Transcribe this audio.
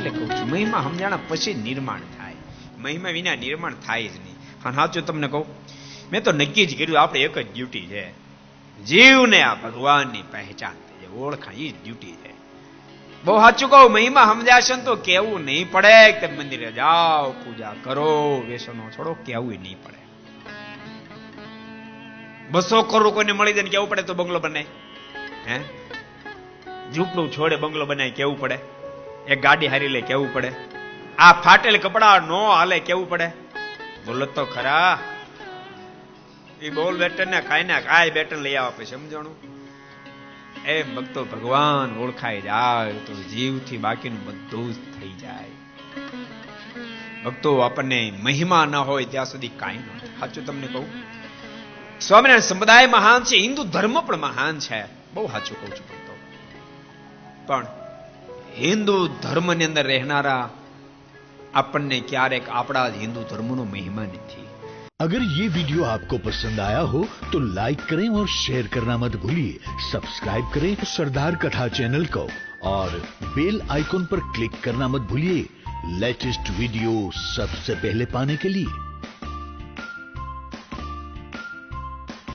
એટલે કહું છું મહિમા સમજાણા પછી નિર્માણ થાય, મહિમા વિના નિર્માણ થાય જ નહીં. હા સાચું તમને કહું, મેં તો નક્કી જ કર્યું આપણે એક જ ડ્યુટી છે, જીવને આ ભગવાનની પહેચાન થઈ જાય, ઓળખાણ એ જ ડ્યુટી છે. બહુ સાચું કહું, મહિમા સમજાશે તો કેવું નહીં પડે કે મંદિરે જાઓ પૂજા કરો વ્યસનો છોડો, કેવું નહીં પડે. 200 કરોડ કોઈને મળી જાય કેવું પડે તો બંગલો બનાય, હે ઝૂંપડું છોડે બંગલો બનાય કેવું પડે, એક ગાડી હારી લે કેવું પડે, આ ફાટેલ કપડા નો હાલે કેવું પડે, બોલો તો ખરા. એ બોલ બેટન ને કાંઈ બેટન લઈ આવવા પછી સમજણું. એમ ભક્તો ભગવાન ઓળખાઈ જાય તો જીવથી બાકીનું બધું જ થઈ જાય. ભક્તો આપણને મહિમા ન હોય ત્યાં સુધી કાંઈ ન હોય. સાચું તમને કહું, સ્વામિનારાયણ સંપ્રદાય મહાન છે, હિન્દુ ધર્મ પણ મહાન છે, બહુ સાચું કહું છું ભક્તો. પણ હિન્દુ ધર્મની અંદર રહેનારા આપણને ક્યારેક આપણા હિન્દુ ધર્મનો મહિમા નથી. अगर ये वीडियो आपको पसंद आया हो तो लाइक करें और शेयर करना मत भूलिए. सब्सक्राइब करें सरदार कथा चैनल को और बेल आइकॉन पर क्लिक करना मत भूलिए लेटेस्ट वीडियो सबसे पहले पाने के लिए.